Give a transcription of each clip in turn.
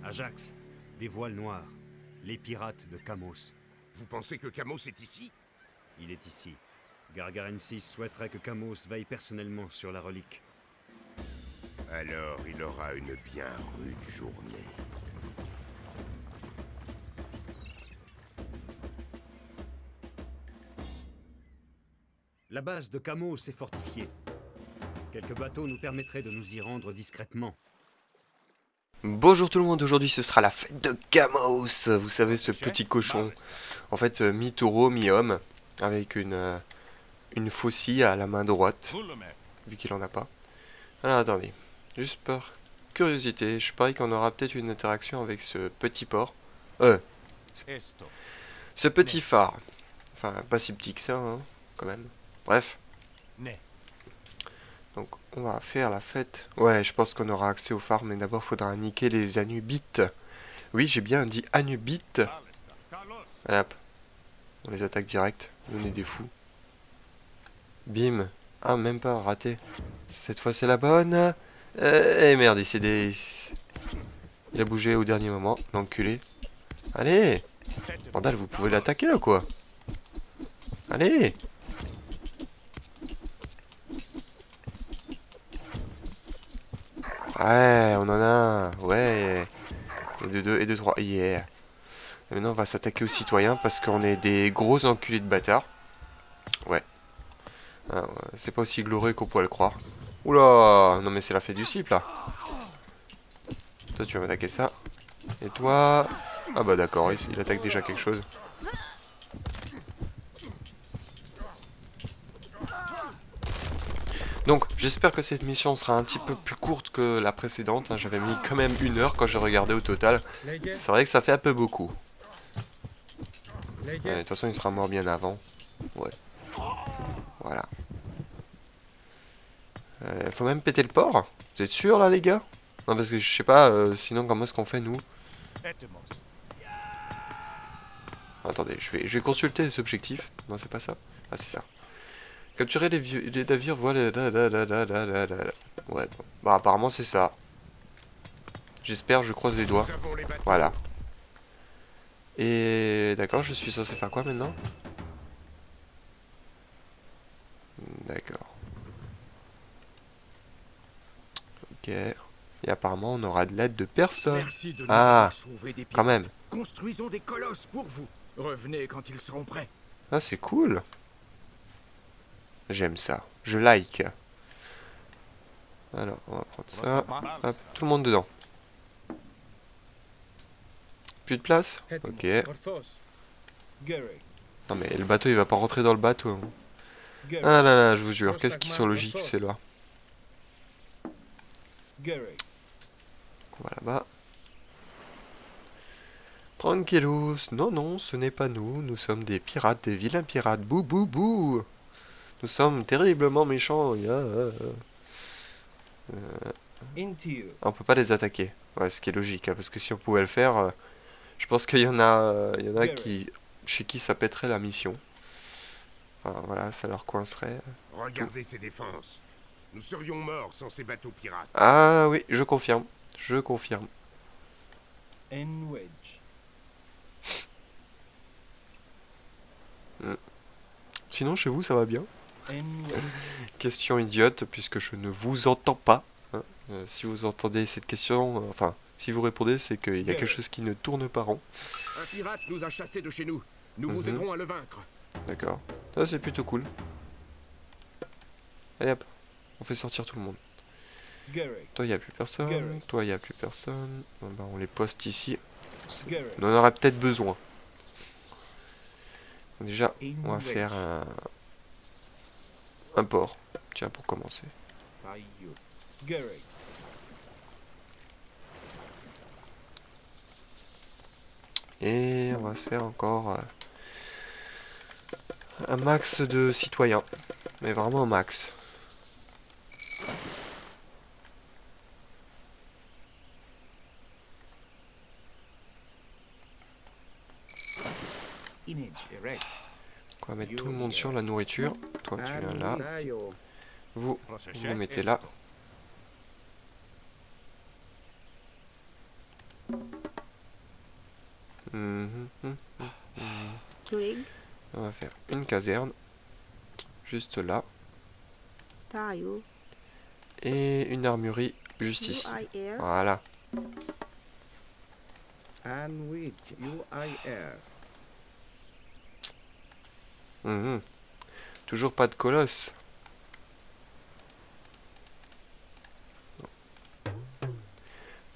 Ajax, des voiles noirs, les pirates de Kamos. Vous pensez que Kamos est ici? Il est ici. Gargarensis souhaiterait que Kamos veille personnellement sur la relique. Alors il aura une bien rude journée. La base de Kamos est fortifiée. Quelques bateaux nous permettraient de nous y rendre discrètement. Bonjour tout le monde, aujourd'hui ce sera la fête de Kamos. Vous savez, ce petit cochon, en fait mi-taureau, mi-homme, avec une faucille à la main droite, vu qu'il en a pas. Alors attendez, juste par curiosité, je parie qu'on aura peut-être une interaction avec ce petit port. Ce petit phare. Enfin, pas si petit que ça, hein, quand même. Bref. Donc on va faire la fête. Ouais, je pense qu'on aura accès au phare, mais d'abord faudra niquer les Anubites. Oui, j'ai bien dit Anubites. Hop. On les attaque direct. On est des fous. Bim. Ah, même pas, raté. Cette fois c'est la bonne. Eh merde, il a bougé au dernier moment, l'enculé. Allez. Vandal, vous pouvez l'attaquer là, quoi. Allez. Ouais, on en a un. Ouais. Et de 2 et de 3. Yeah. Et maintenant, on va s'attaquer aux citoyens parce qu'on est des gros enculés de bâtards. Ouais. Ah, ouais. C'est pas aussi glorieux qu'on pourrait le croire. Oula. Non, mais c'est la fête du slip là. Toi, tu vas m'attaquer ça. Et toi. Ah, bah d'accord, il attaque déjà quelque chose. Donc, j'espère que cette mission sera un petit peu plus courte que la précédente. Hein. J'avais mis quand même 1 heure quand j'ai regardé au total. C'est vrai que ça fait un peu beaucoup. De toute façon, il sera mort bien avant. Ouais. Voilà. Faut même péter le port. Vous êtes sûr là, les gars? Non, parce que je sais pas, sinon, comment est-ce qu'on fait, nous? Attendez, je vais consulter les objectifs. Non, c'est pas ça. Ah, c'est ça. Capturer les navires, voilà. Ouais, bon. Bah, apparemment, c'est ça. J'espère, je croise les doigts. Voilà. Et d'accord, je suis censé faire quoi maintenant? D'accord. Ok. Et apparemment, on aura de l'aide de personne. Ah, quand même. Construisons des colosses pour vous. Revenez quand ils seront prêts. Ah, c'est cool. J'aime ça. Je like. Alors, on va prendre ça. Hop, tout le monde dedans. Plus de place? Ok. Non mais le bateau il va pas rentrer dans le bateau. Hein. Ah là là, je vous jure, qu'est-ce qu'ils sont logiques ces là. On va là-bas. Tranquillos. Non, non, ce n'est pas nous. Nous sommes des pirates, des vilains pirates. Bouh, bouh, bouh. Nous sommes terriblement méchants. On peut pas les attaquer. Ouais, ce qui est logique, hein, parce que si on pouvait le faire, je pense qu'il y en a, chez qui ça pèterait la mission. Enfin, voilà, ça leur coincerait. Regardez ces défenses. Nous serions morts sans ces bateaux pirates. Ah oui, je confirme. Je confirme. Sinon, chez vous, ça va bien? Question idiote, puisque je ne vous entends pas. Hein. Si vous entendez cette question, enfin, si vous répondez, c'est qu'il y a quelque chose qui ne tourne pas rond. Un pirate nous a chassés de chez nous. Nous vous aiderons à le vaincre. D'accord. Ça, c'est plutôt cool. Allez hop, on fait sortir tout le monde. Toi, il n'y a plus personne. Toi, il n'y a plus personne. Bon, bah, on les poste ici. On en aurait peut-être besoin. Donc, déjà, on va faire un port. Tiens, pour commencer. Et on va se faire encore un max de citoyens. Mais vraiment un max. On va mettre tout le monde sur la nourriture. Toi, tu viens là. Vous vous mettez là. On va faire une caserne. Juste là. Tayo. Et une armurerie juste ici. UIR. Voilà. Anwich, UIR. Mhm. Toujours pas de colosse.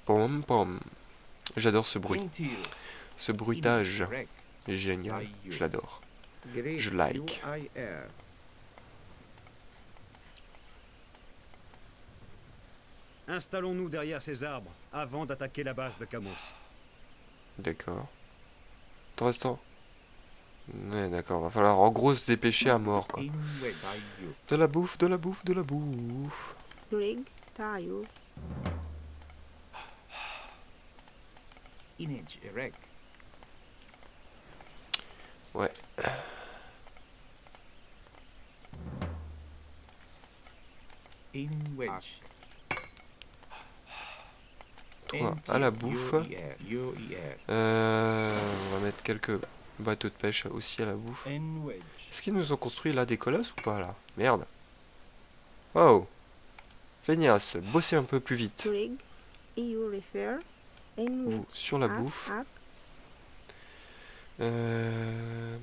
Pom pom. J'adore ce bruit. Intio. Ce bruitage. Rec. Génial. Je l'adore. Great, Je like. UIR. Installons-nous derrière ces arbres avant d'attaquer la base de Camos. D'accord. Pour l'instant. Ouais, d'accord. Va falloir en gros se dépêcher à mort, quoi. Inwed, Tayo. De la bouffe, de la bouffe, de la bouffe. Rig. Tayo. Inage, Rec. Ouais. Inwedge. Toi, à la bouffe. UIR. On va mettre quelques bateaux de pêche aussi à la bouffe. Inwedge. Est-ce qu'ils nous ont construit là des colosses ou pas là? Merde. Oh. Feignasse, bossez un peu plus vite. Rig. EU refer. Vous, Enwich. sur la Up, bouffe. up. Euh...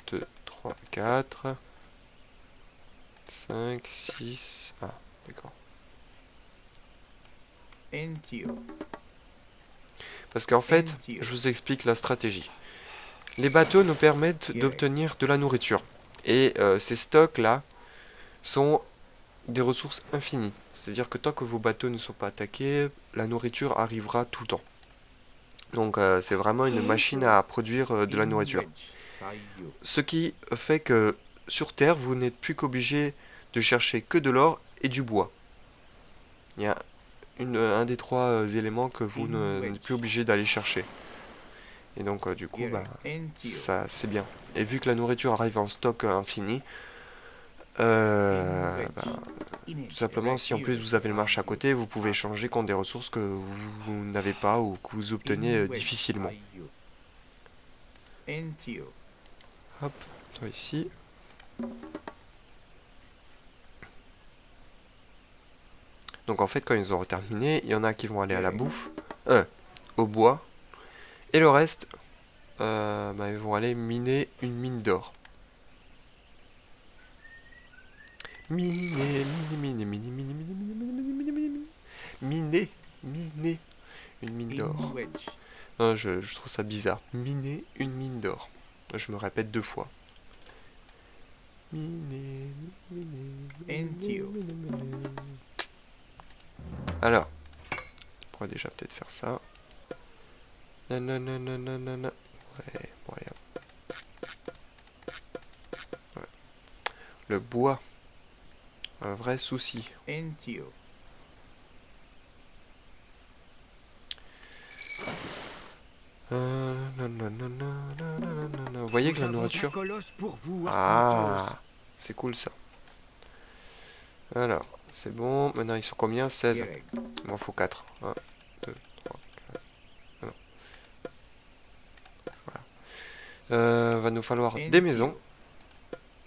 2, 3, 4, 5, 6... Ah, d'accord. Intio. Parce qu'en fait, je vous explique la stratégie. Les bateaux nous permettent d'obtenir de la nourriture. Et ces stocks-là sont des ressources infinies. C'est-à-dire que tant que vos bateaux ne sont pas attaqués, la nourriture arrivera tout le temps. Donc c'est vraiment une machine à produire de la nourriture. Tayo. Ce qui fait que sur Terre, vous n'êtes plus qu'obligé de chercher que de l'or et du bois. Il y a un des trois éléments que vous n'êtes plus obligé d'aller chercher. Et donc du coup, bah, Intio. ça c'est bien. Et vu que la nourriture arrive en stock infini, tout simplement, si en plus vous avez le marché à côté, vous pouvez échanger contre des ressources que vous n'avez pas ou que vous obtenez difficilement. Intio. Hop, toi ici. Donc en fait, quand ils auront terminé, il y en a qui vont aller à la bouffe, au bois, et le reste, bah, ils vont aller miner une mine d'or. Miner une mine d'or. Inwedge. Non, je trouve ça bizarre. Miner une mine d'or. Je me répète 2 fois. Intio. Alors, on pourrait déjà peut-être faire ça. Nanana. Ouais, bon allez. Ouais. Le bois. Un vrai souci. Intio. Vous voyez que la Nous avons un nourriture... colosse pour vous, Ah, Arcantos. c'est cool ça. Alors, c'est bon. Maintenant, ils sont combien? 16. Gereg. Il m'en faut 4. 1, 2, 3, 4. Ah non. Voilà. Va nous falloir des maisons.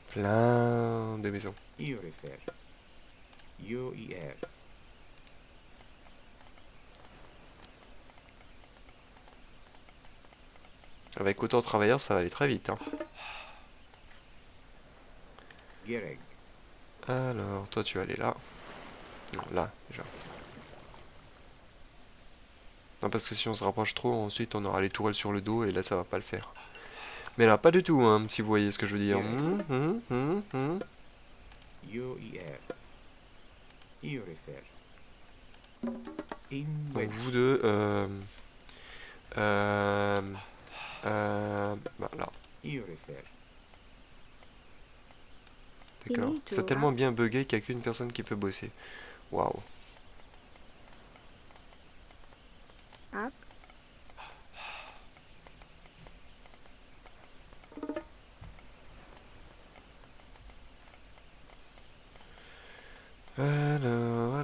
Plein de maisons. Iorifer. UIR. Avec autant de travailleurs, ça va aller très vite. Hein. Gereg. Alors, toi, tu vas aller là. Non, là, déjà. Non, parce que si on se rapproche trop, ensuite on aura les tourelles sur le dos et là, ça va pas le faire. Mais là, pas du tout, hein, si vous voyez ce que je veux dire. UIR. Iorifer. Donc, Inwedge. vous deux, bah, là, Iorifer. d'accord. Finito, C'est tellement bien buggé qu'il n'y a qu'une personne qui peut bosser. Waouh. Up. Alors,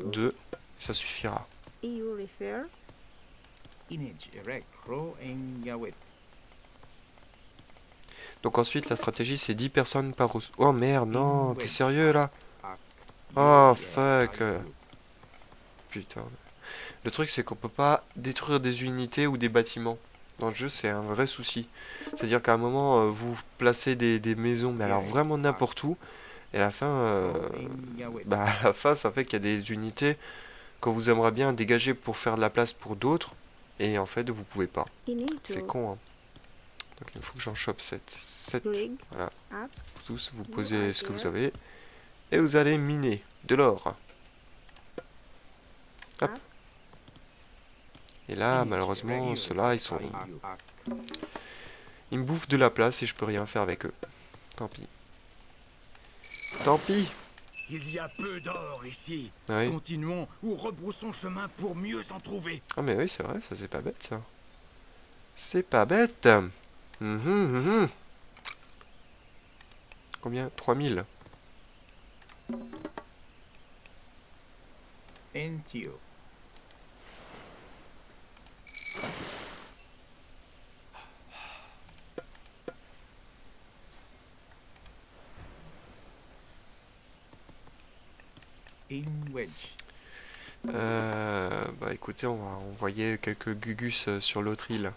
2, ça suffira. EU refer. Inage erect crow en yawet. Donc ensuite, la stratégie, c'est 10 personnes par... Oh merde, non, t'es sérieux là? Ak. Oh, UER, fuck. IU. Putain. Le truc, c'est qu'on peut pas détruire des unités ou des bâtiments. Dans le jeu, c'est un vrai souci. C'est-à-dire qu'à un moment, vous placez des maisons, mais alors vraiment n'importe où. Et à la fin, En yawet. bah, à la fin, ça fait qu'il y a des unités que vous aimeriez bien dégager pour faire de la place pour d'autres. Et en fait, vous pouvez pas. C'est Inito. con, hein. Donc il faut que j'en chope 7. 7 Rig. Voilà. Up. tous, vous Vous posez ce que avez. vous avez. Et vous allez miner de l'or. Hop. Ah. Et là, Inage malheureusement, erect ceux-là, ils sont... IU. Ak. Ils me bouffent de la place et je peux rien faire avec eux. Tant pis. Tant pis. Il y a peu d'or ici. Ah oui. Continuons ou rebroussons chemin pour mieux en trouver. Ah mais oui, c'est vrai, ça c'est pas bête ça. C'est pas bête. Mhm. Combien? 3000. Entio. In wedge. Bah écoutez, on va envoyer quelques gugus sur l'autre île.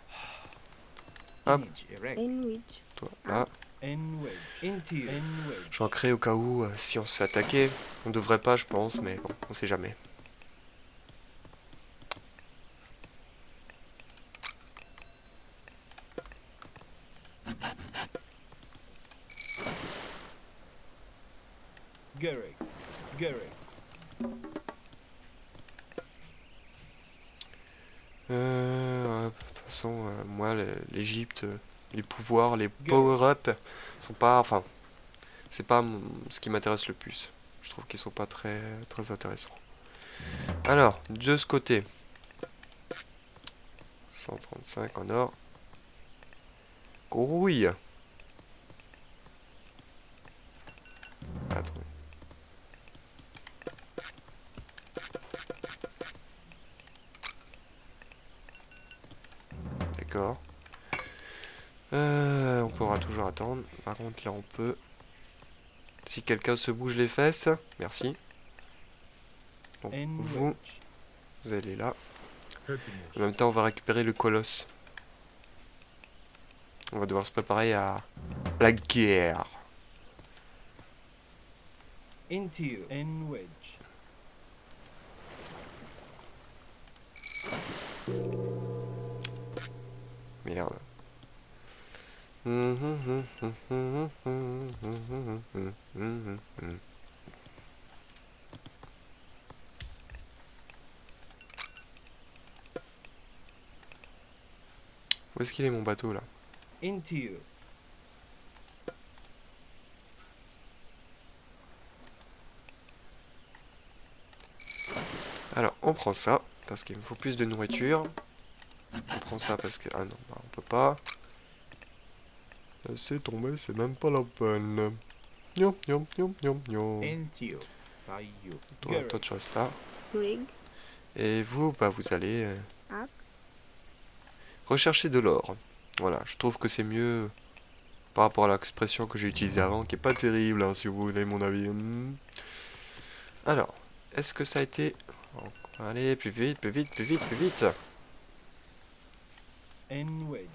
Hop. Inage erect. In which. Toi, là. En wedge. Entio. En wedge. J'en crée au cas où, si on se fait attaquer. On devrait pas, je pense, mais bon, on sait jamais. Gerek. Gerek. De toute façon, moi, l'Égypte, les pouvoirs, les power-up sont pas... Enfin, c'est pas ce qui m'intéresse le plus. Je trouve qu'ils sont pas très intéressants. Alors, de ce côté, 135 en or. Grouille. Attends. D'accord. On pourra toujours attendre. Par contre, là, on peut... Si quelqu'un se bouge les fesses, merci. Bon, En vous, wedge. vous allez là. En même temps, on va récupérer le colosse. On va devoir se préparer à la guerre. Entio. En wedge. Merde. Où est-ce qu'il est mon bateau là? Entio. Alors, on prend ça, parce qu'il me faut plus de nourriture. On prend ça parce que... Ah non, bah, on peut pas. Laissez tomber, c'est même pas la peine. Niom, niom, niom, niom, niom. Entio. IU. Toi, tu restes là. Rig. Et vous, bah, vous allez Up. rechercher de l'or. Voilà, je trouve que c'est mieux par rapport à l'expression que j'ai utilisée avant, qui est pas terrible, hein, si vous voulez mon avis. Alors, est-ce que ça a été... Allez, plus vite, plus vite, plus vite, plus vite. En wedge.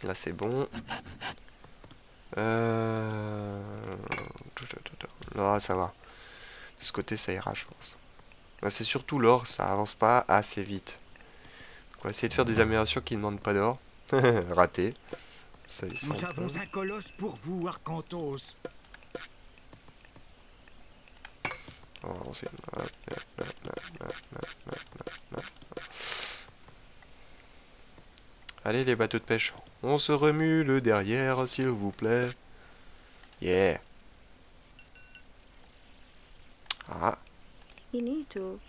Là, c'est bon. Là, ça va. De ce côté, ça ira, je pense. Bah, c'est surtout l'or, ça avance pas assez vite. Donc, on va essayer de faire des améliorations qui ne demandent pas d'or. Raté. Ça, ils Nous sont- avons un colosse pour vous, Arcantos. Oh, ensuite, allez les bateaux de pêche, on se remue le derrière s'il vous plaît. Yeah. Ah, Inito.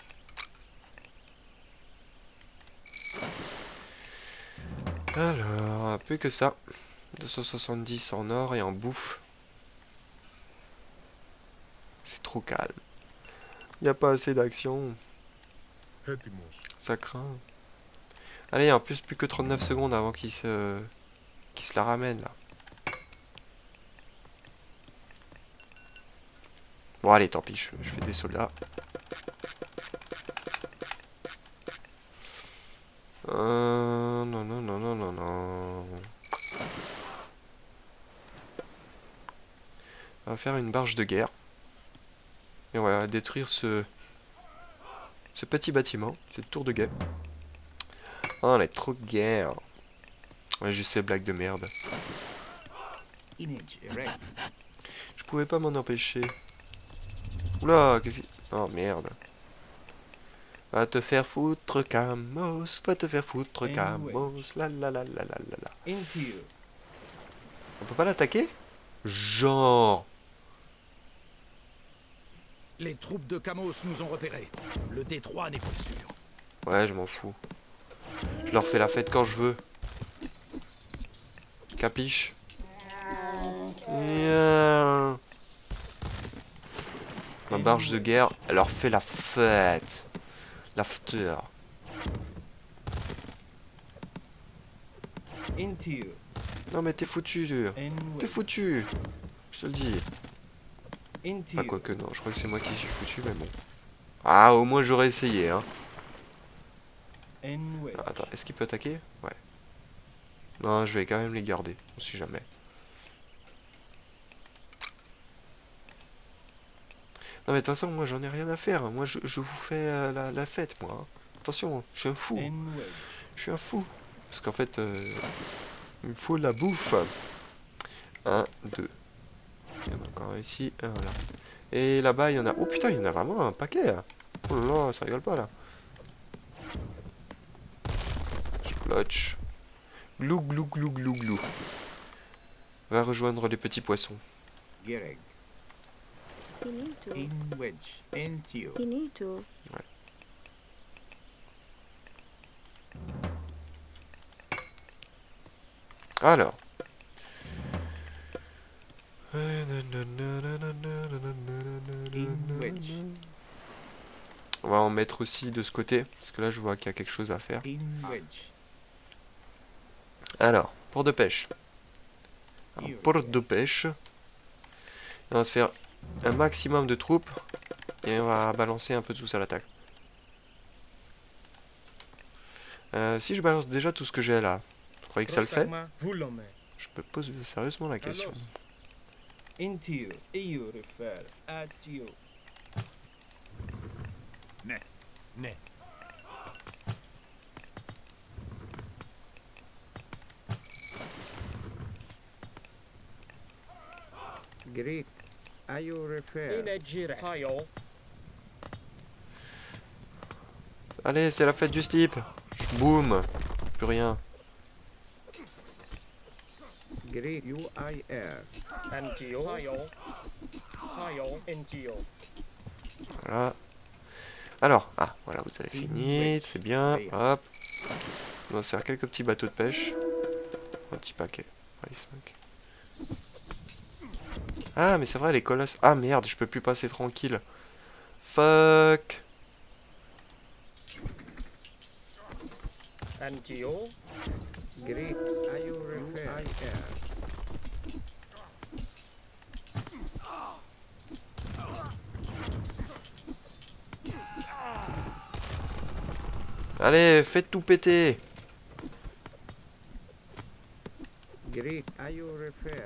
alors, plus que ça. 270 en or et en bouffe. C'est trop calme. Il n'y a pas assez d'action. Ça craint. Allez, en plus, plus que 39 secondes avant qu'il se la ramène, là. Bon, allez, tant pis, je fais des soldats. Non, non, non, non, non, non. On va faire une barge de guerre. Et on va détruire ce petit bâtiment, cette tour de guet. Oh, on est trop de guerre. Ouais, juste ces blagues de merde. Je pouvais pas m'en empêcher. Oula, qu'est-ce que... Oh, merde. Va te faire foutre, Camos. Va te faire foutre, Camos. La la la la la la la. On peut pas l'attaquer? Genre... Les troupes de Camos nous ont repérés. Le détroit n'est pas sûr. Ouais, je m'en fous. Je leur fais la fête quand je veux. Capiche? Yeah. Ma barge de guerre, elle leur fait la fête. L'after. Non mais t'es foutu, t'es foutu. Je te le dis. Enfin, quoique non, je crois que c'est moi qui suis foutu, mais bon. Ah, au moins j'aurais essayé, hein. Ah, attends, est-ce qu'il peut attaquer? Ouais. Non, je vais quand même les garder, on sait jamais. Non mais de toute façon, moi j'en ai rien à faire. Moi je vous fais la fête, moi. Hein. Attention, je suis un fou. Je suis un fou. Parce qu'en fait, il me faut la bouffe. 1, 2. Il y en a encore un ici, un là. Et là-bas, il y en a... Oh putain, il y en a vraiment un paquet là. Oh là là, ça rigole pas là. Je plotch. Glou glou glou glou glou. Va rejoindre les petits poissons. Finito. Ouais. Alors. On va en mettre aussi de ce côté, parce que là je vois qu'il y a quelque chose à faire. Alors, port de pêche. Alors, port de pêche. Et on va se faire un maximum de troupes. Et on va balancer un peu tous à l'attaque. Si je balance déjà tout ce que j'ai là, vous croyez que ça le fait? Je me pose sérieusement la question. Ne. Greek, you refer. Allez, c'est la fête du slip. Boum. Plus rien. Greek, UIR. Voilà. Alors, ah, voilà, vous avez fini. C'est bien. Hop. On va se faire quelques petits bateaux de pêche. Un petit paquet. Allez, 5. Ah, mais c'est vrai, les colosses. Ah, merde, je peux plus passer tranquille. Fuck. Greek, you refer. Allez, faites tout péter. Greek, you refer.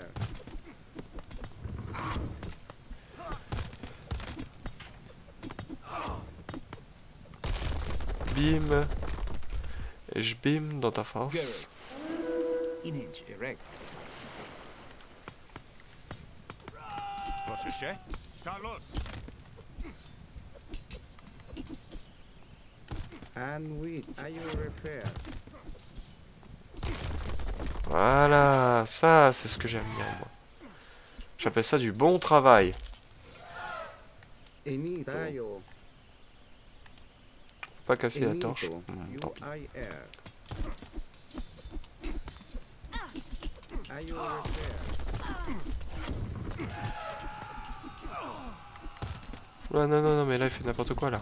Bim. Et je bim dans ta face. And which you refer. Voilà, ça c'est ce que j'aime bien moi. J'appelle ça du bon travail. Enito. Pas casser la torche. Tant pis. Are you repair? Ouais, non, non, non, mais là il fait n'importe quoi là.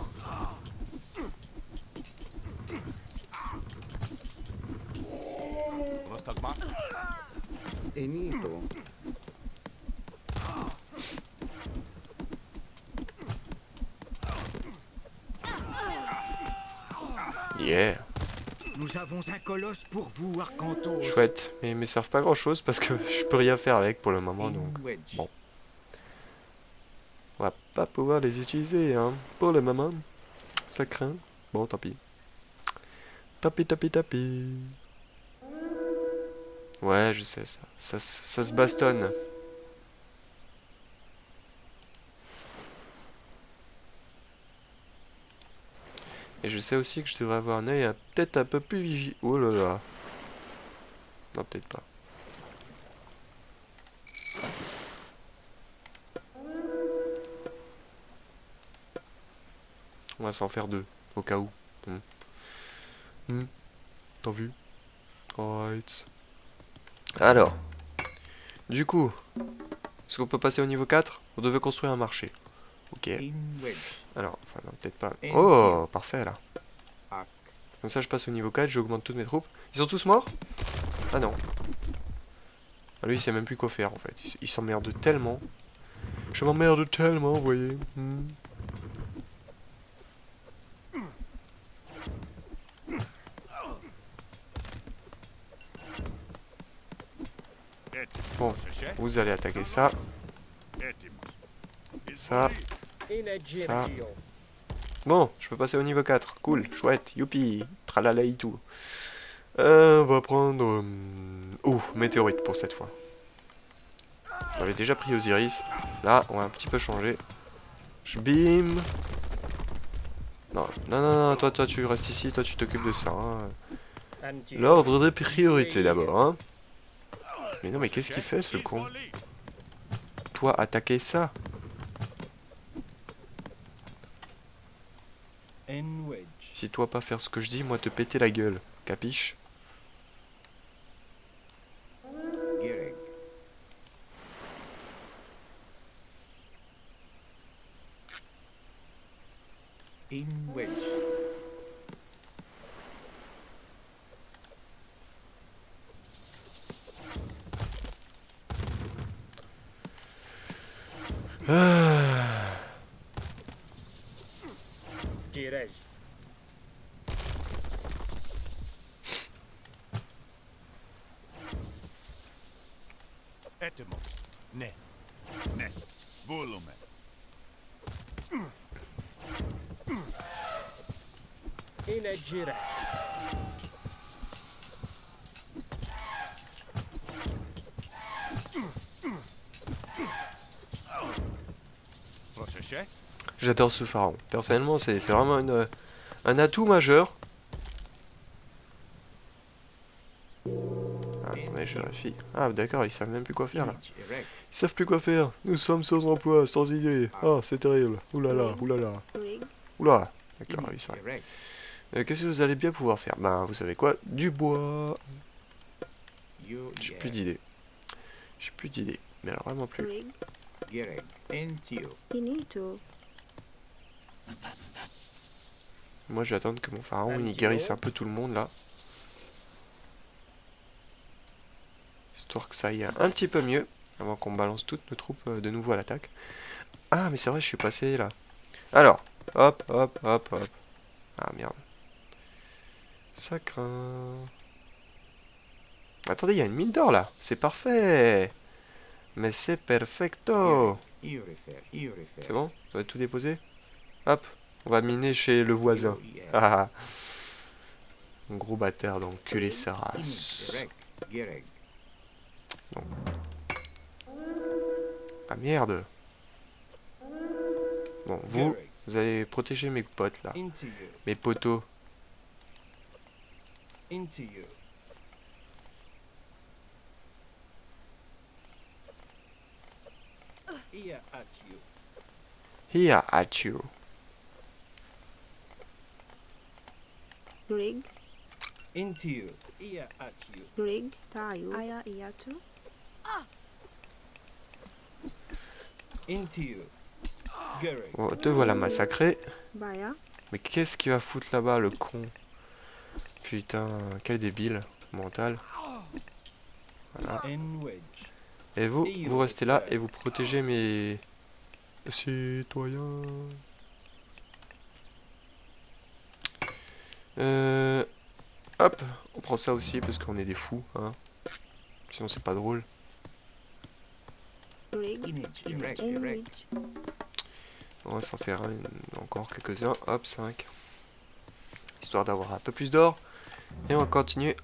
Enito. Yeah. Nous avons un colosse pour vous, Arcantos. Chouette, mais ils me servent pas grand chose parce que je peux rien faire avec pour le moment donc. In wedge. Bon. On va pas pouvoir les utiliser hein. Pour le moment. Ça craint. Bon tant pis. Tant pis, tant pis, tant pis. Ouais je sais ça. Ça se bastonne. Et je sais aussi que je devrais avoir un œil peut-être un peu plus vigilant. Oh là là. Non, peut-être pas. On va s'en faire deux, au cas où. T'as vu? Alright. Alors. Du coup. Est-ce qu'on peut passer au niveau 4? On devait construire un marché. Ok. In wedge. Alors, enfin non, peut-être pas. Et Oh, parfait là. Arc. Comme ça, je passe au niveau 4, j'augmente toutes mes troupes. Ils sont tous morts? Ah non. Ah, lui, il sait même plus quoi faire en fait. Il s'emmerde tellement. Je m'emmerde tellement, vous voyez. Bon, vous allez attaquer ça. Ça. Ça. Bon, je peux passer au niveau 4. Cool, chouette, youpi, tralala et tout. On va prendre... météorite pour cette fois. J'avais déjà pris Osiris. Là, on va un petit peu changer. Je bim. Non, non, non, non, toi tu restes ici, toi tu t'occupes de ça. Hein. L'ordre des priorités d'abord. Hein. Mais non, mais qu'est-ce qu'il fait ce con? Toi, attaquer ça. In wedge. Si toi pas faire ce que je dis, moi te péter la gueule. Capiche? Gireg. In wedge. Gireg. Etymos. Ne. Ne. Volume. In a gireg. Procesce. J'adore ce pharaon. Personnellement, c'est vraiment un atout majeur. Ah, mais je vérifie. Ah, d'accord, ils savent même plus quoi faire là. Image erect. Ils savent plus quoi faire. Nous sommes sans emploi, sans idée. Ah, c'est terrible. Oulala, oulala. Rig. Oula. D'accord, oui, Image c'est vrai. erect. Qu'est-ce que vous allez bien pouvoir faire? Ben, vous savez quoi? Du bois. You J'ai plus d'idées. J'ai plus d'idées. Mais alors vraiment plus. Rig. Gireg. Intio. Inito. Moi, je vais attendre que mon pharaon il guérisse un peu tout le monde là. Histoire que ça aille un petit peu mieux. Avant qu'on balance toutes nos troupes de nouveau à l'attaque. Ah, mais c'est vrai, je suis passé là. Alors, hop, hop, hop, hop. Ah, merde. Ça craint. Attendez, il y a une mine d'or là. C'est parfait. Mais c'est perfecto. You refer. You refer. C'est bon? Vous avez tout déposé? Hop, on va miner chez le voisin. You, yeah. Ah, un gros bâtard d'enculé sa Image race. erect. Gireg. Ah merde. Bon, vous, Gireg. vous allez protéger mes potes là. Into you. Mes poteaux. Into you. Here at you. Here at you. Rig. Into you. Here at you. Rig. Tayo. Aya Iatu. Into you. Gurren. Oh, te voilà massacré. Baya. Mais qu'est-ce qu'il va foutre là-bas, le con? Putain, quel débile mental. Voilà. En wedge. Et vous, vous restez là et vous protégez mes citoyens. Hop, on prend ça aussi parce qu'on est des fous, hein. Sinon c'est pas drôle. Rig. Inage. Erect. En Erect. ridge. On va s'en faire encore quelques-uns. Hop, 5. Histoire d'avoir un peu plus d'or. Et on va continuer.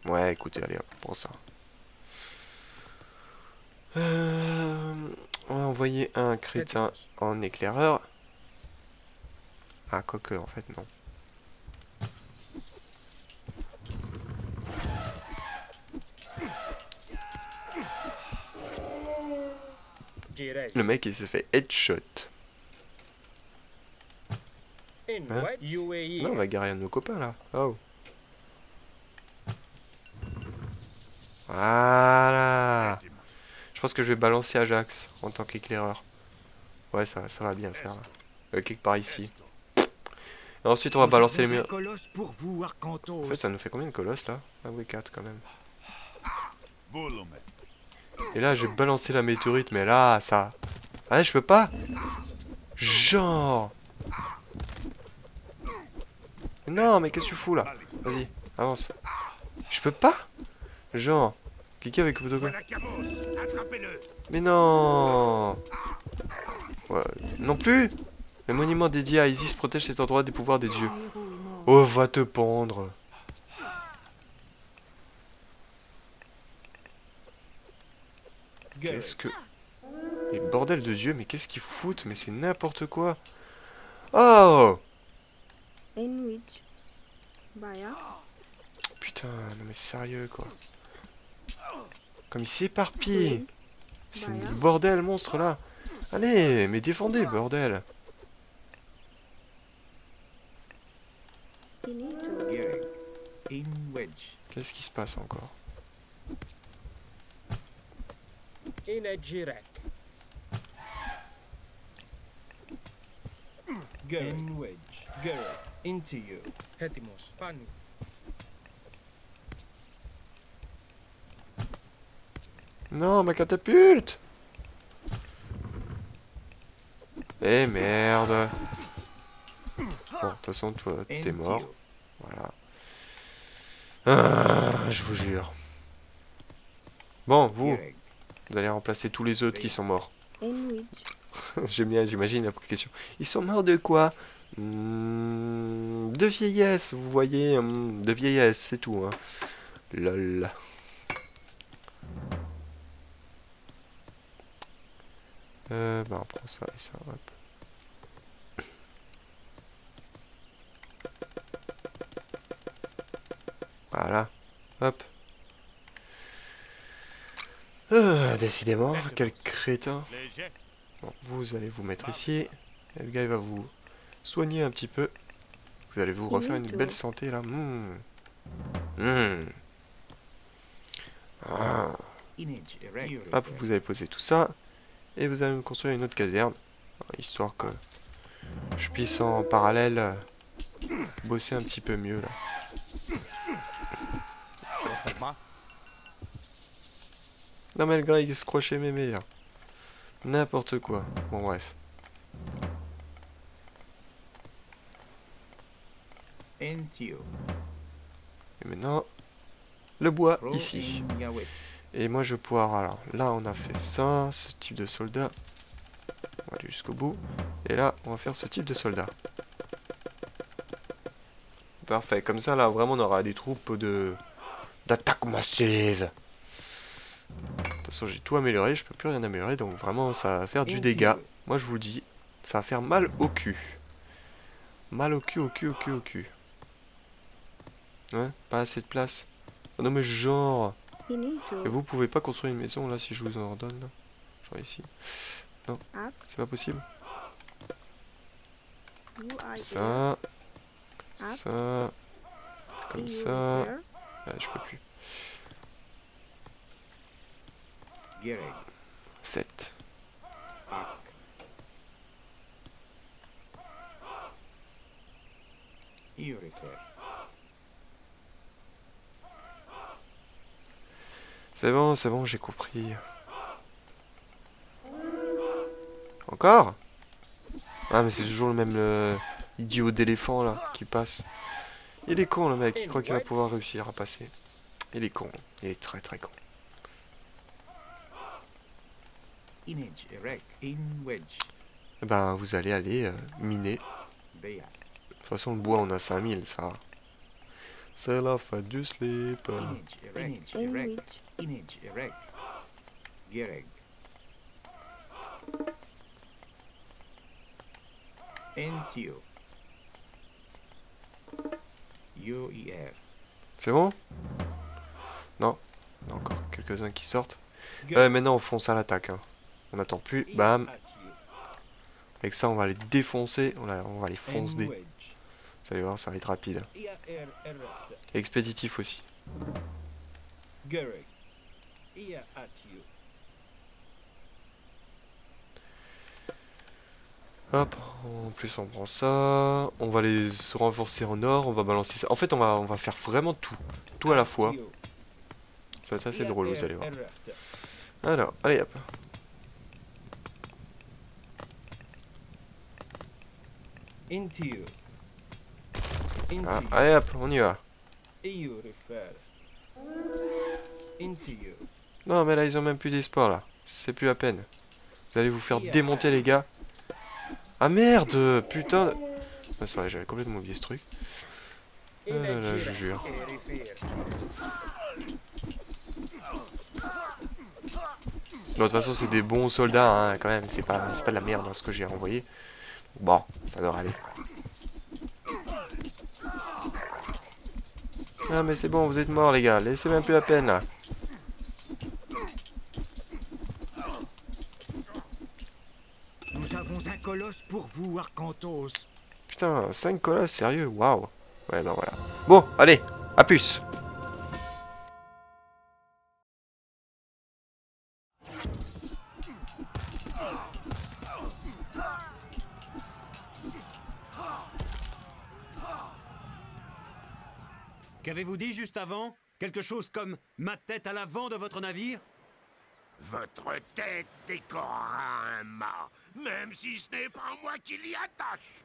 Ouais, écoutez, allez, hop, pour ça. On va envoyer un crétin en éclaireur. Ah, quoique, en fait, non. Direct. Le mec, il s'est fait headshot. En Hein? wedge. UAE. Non, on va garer un de nos copains, là. Oh. Voilà. Je pense que je vais balancer Ajax en tant qu'éclaireur. Ouais, ça va bien le faire, là. Quelque part ici. Et ensuite, on va balancer les murs. Colosse pour vous, Arcantos. En fait, ça nous fait combien de colosses, là? Ah oui, 4 quand même. Et là, j'ai balancé la météorite, mais là, ça... Ah, je peux pas. Genre... Non, mais qu'est-ce que tu fous, là? Vas-y, avance. Je peux pas. Genre... Cliquez avec le protocole. Mais non. Ouais, non plus. Le monument dédié à Isis protège cet endroit des pouvoirs des dieux. Oh, va te pendre. Gurren. Qu'est-ce que... Mais bordel de dieu, mais qu'est-ce qu'ils foutent? Mais c'est n'importe quoi. Oh! En ridge. Baya. Putain, non mais sérieux quoi. Comme il s'éparpille. Rig. C'est Baya. du bordel monstre là. Allez, mais défendez bordel. Finito. Gurren. En wedge. Qu'est-ce qui se passe encore? Inage. Erect. Gurren. En wedge. Gurren. Into you. Hetimos. Panu. Non, ma catapulte! Eh merde! Bon, de toute façon, toi, t'es mort. Voilà. Ah, je vous jure. Bon, vous allez remplacer tous les autres qui sont morts. En ridge. J'aime bien, j'imagine la question. Ils sont morts de quoi? De vieillesse, vous voyez. De vieillesse, c'est tout. Hein. Lol. Bah on prend ça et ça, hop. Voilà, hop. Décidément, quel crétin. Bon, vous allez vous mettre ici. Et le gars il va vous soigner un petit peu. Vous allez vous refaire une belle santé là. Ah. Inage. Erect. Hop, vous allez poser tout ça. Et vous allez me construire une autre caserne. Histoire que je puisse en parallèle bosser un petit peu mieux là. Non mais le gars il se crochait mémé là. N'importe quoi. Bon bref. Into you. Et maintenant, le bois Throw ici. in Yahweh. Et moi je vais pouvoir... Alors là on a fait ça, ce type de soldat. On va aller jusqu'au bout. Et là on va faire ce type de soldat. Parfait, comme ça là vraiment on aura des troupes d'attaque massive. De toute façon j'ai tout amélioré, je peux plus rien améliorer. Donc vraiment ça va faire du dégât. Moi je vous dis, ça va faire mal au cul. Mal au cul, au cul, au cul, au cul. Ouais, pas assez de place. Oh non mais genre... Finito. Et vous pouvez pas construire une maison là si je vous en ordonne là. Genre ici. Non, Up. c'est pas possible. You are there. Ça. Up. Ça. comme EU ça. repair. Ouais, je peux plus. Gereg. 7. Ak. EU repair. C'est bon, j'ai compris. Encore? Ah mais c'est toujours le même idiot d'éléphant là qui passe. Il est con le mec, il croit qu'il va pouvoir réussir à passer. Il est con, il est très très con. Inage. Erek. In wedge. Eh ben vous allez aller miner. Beya. De toute façon le bois on a 5000 ça. C'est la fin du slip. Inage. Erek. Inage. Erek. Greenwich. Inage. Erek. Gereg. Entio. UER. C'est bon? Non. Il y en a encore quelques-uns qui sortent. Maintenant on fonce à l'attaque. Hein. On n'attend plus. Bam. Avec ça on va les défoncer. On va les foncer. Vous allez voir, ça va être rapide. Et expéditif aussi. Hop, en plus on prend ça. On va les renforcer en or. On va balancer ça. En fait, on va faire vraiment tout. Tout à la fois. Ça va être assez drôle, vous allez voir. Alors, allez hop. Ah, allez hop, on y va. Non mais là ils ont même plus d'espoir là. C'est plus la peine. Vous allez vous faire démonter les gars. Ah merde, putain. Ah, c'est vrai, j'avais complètement oublié ce truc. Ah là là, je jure. De toute façon c'est des bons soldats hein, quand même. C'est pas de la merde hein, ce que j'ai envoyé. Bon, ça devrait aller. Ah mais c'est bon, vous êtes morts les gars, laissez même plus la peine là. Nous avons un colosse pour vous, Arcantos. Putain, 5 colosses, sérieux, waouh. Ouais ben voilà. Bon, allez, à plus. Qu'avez-vous dit juste avant? Quelque chose comme ma tête à l'avant de votre navire? Votre tête décorera un mât, même si ce n'est pas moi qui l'y attache.